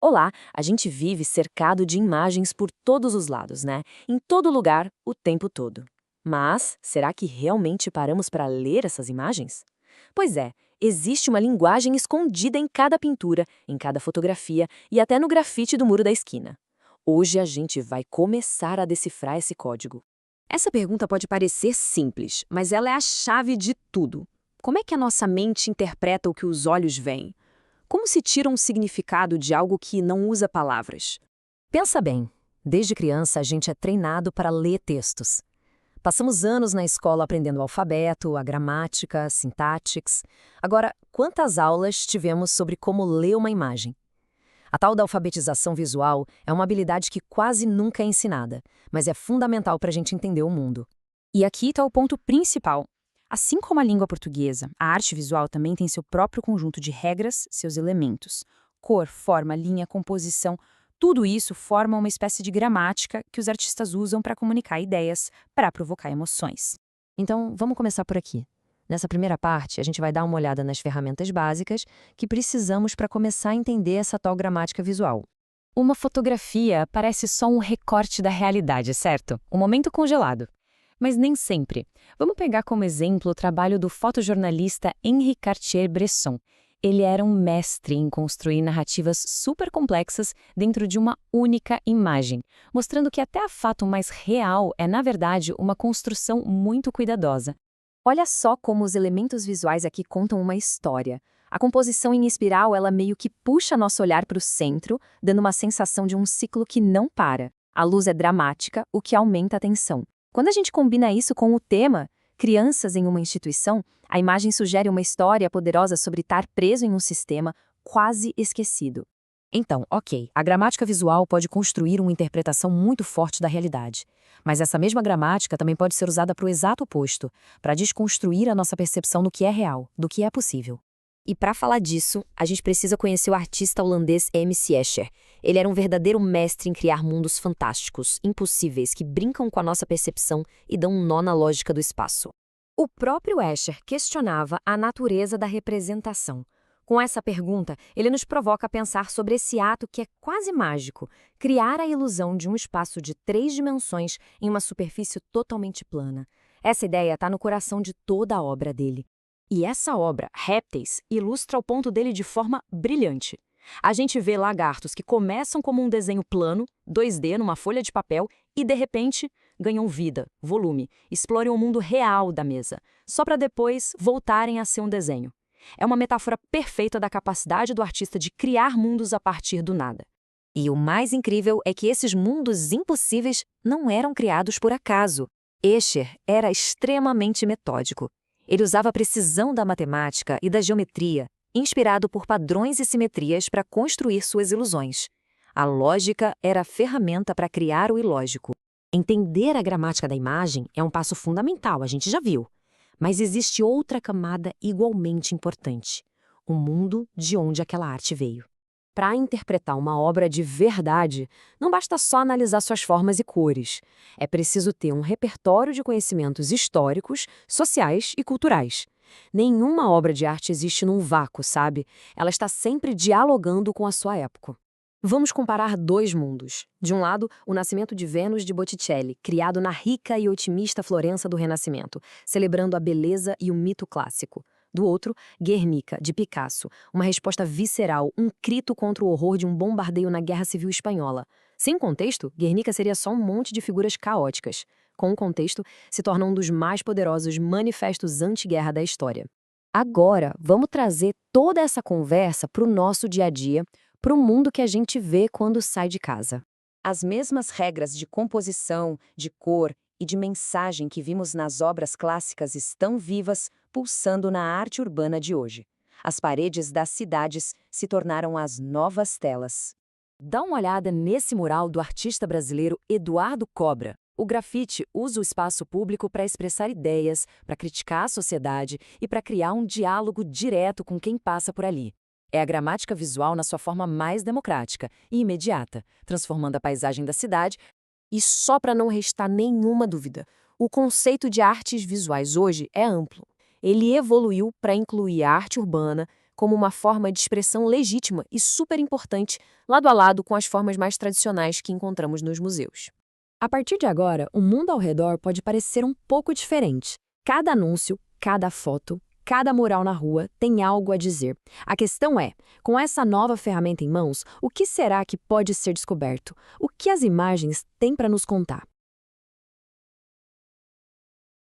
Olá, a gente vive cercado de imagens por todos os lados, né? Em todo lugar, o tempo todo. Mas, será que realmente paramos para ler essas imagens? Pois é, existe uma linguagem escondida em cada pintura, em cada fotografia e até no grafite do muro da esquina. Hoje a gente vai começar a decifrar esse código. Essa pergunta pode parecer simples, mas ela é a chave de tudo. Como é que a nossa mente interpreta o que os olhos veem? Como se tira um significado de algo que não usa palavras? Pensa bem, desde criança a gente é treinado para ler textos. Passamos anos na escola aprendendo o alfabeto, a gramática, a sintaxe. Agora, quantas aulas tivemos sobre como ler uma imagem? A tal da alfabetização visual é uma habilidade que quase nunca é ensinada, mas é fundamental para a gente entender o mundo. E aqui está o ponto principal. Assim como a língua portuguesa, a arte visual também tem seu próprio conjunto de regras, seus elementos. Cor, forma, linha, composição, tudo isso forma uma espécie de gramática que os artistas usam para comunicar ideias, para provocar emoções. Então, vamos começar por aqui. Nessa primeira parte, a gente vai dar uma olhada nas ferramentas básicas que precisamos para começar a entender essa tal gramática visual. Uma fotografia parece só um recorte da realidade, certo? Um momento congelado. Mas nem sempre. Vamos pegar como exemplo o trabalho do fotojornalista Henri Cartier-Bresson. Ele era um mestre em construir narrativas super complexas dentro de uma única imagem, mostrando que até a fato mais real é, na verdade, uma construção muito cuidadosa. Olha só como os elementos visuais aqui contam uma história. A composição em espiral, ela meio que puxa nosso olhar para o centro, dando uma sensação de um ciclo que não para. A luz é dramática, o que aumenta a tensão. Quando a gente combina isso com o tema, crianças em uma instituição, a imagem sugere uma história poderosa sobre estar preso em um sistema quase esquecido. Então, ok, a gramática visual pode construir uma interpretação muito forte da realidade. Mas essa mesma gramática também pode ser usada para o exato oposto, para desconstruir a nossa percepção do que é real, do que é possível. E para falar disso, a gente precisa conhecer o artista holandês M.C. Escher. Ele era um verdadeiro mestre em criar mundos fantásticos, impossíveis, que brincam com a nossa percepção e dão um nó na lógica do espaço. O próprio Escher questionava a natureza da representação. Com essa pergunta, ele nos provoca a pensar sobre esse ato que é quase mágico, criar a ilusão de um espaço de 3 dimensões em uma superfície totalmente plana. Essa ideia está no coração de toda a obra dele. E essa obra, Répteis, ilustra o ponto dele de forma brilhante. A gente vê lagartos que começam como um desenho plano, 2D numa folha de papel, e de repente ganham vida, volume, exploram o mundo real da mesa, só para depois voltarem a ser um desenho. É uma metáfora perfeita da capacidade do artista de criar mundos a partir do nada. E o mais incrível é que esses mundos impossíveis não eram criados por acaso. Escher era extremamente metódico. Ele usava a precisão da matemática e da geometria, inspirado por padrões e simetrias para construir suas ilusões. A lógica era a ferramenta para criar o ilógico. Entender a gramática da imagem é um passo fundamental, a gente já viu. Mas existe outra camada igualmente importante: o mundo de onde aquela arte veio. Para interpretar uma obra de verdade, não basta só analisar suas formas e cores. É preciso ter um repertório de conhecimentos históricos, sociais e culturais. Nenhuma obra de arte existe num vácuo, sabe? Ela está sempre dialogando com a sua época. Vamos comparar 2 mundos. De um lado, o Nascimento de Vênus de Botticelli, criado na rica e otimista Florença do Renascimento, celebrando a beleza e o mito clássico. Do outro, Guernica, de Picasso, uma resposta visceral, um grito contra o horror de um bombardeio na Guerra Civil Espanhola. Sem contexto, Guernica seria só um monte de figuras caóticas. Com o contexto, se torna um dos mais poderosos manifestos anti-guerra da história. Agora, vamos trazer toda essa conversa para o nosso dia a dia, para o mundo que a gente vê quando sai de casa. As mesmas regras de composição, de cor e de mensagem que vimos nas obras clássicas estão vivas, pulsando na arte urbana de hoje. As paredes das cidades se tornaram as novas telas. Dá uma olhada nesse mural do artista brasileiro Eduardo Cobra. O grafite usa o espaço público para expressar ideias, para criticar a sociedade e para criar um diálogo direto com quem passa por ali. É a gramática visual na sua forma mais democrática e imediata, transformando a paisagem da cidade. E só para não restar nenhuma dúvida, o conceito de artes visuais hoje é amplo. Ele evoluiu para incluir a arte urbana, como uma forma de expressão legítima e super importante, lado a lado com as formas mais tradicionais que encontramos nos museus. A partir de agora, o mundo ao redor pode parecer um pouco diferente. Cada anúncio, cada foto, cada mural na rua tem algo a dizer. A questão é, com essa nova ferramenta em mãos, o que será que pode ser descoberto? O que as imagens têm para nos contar?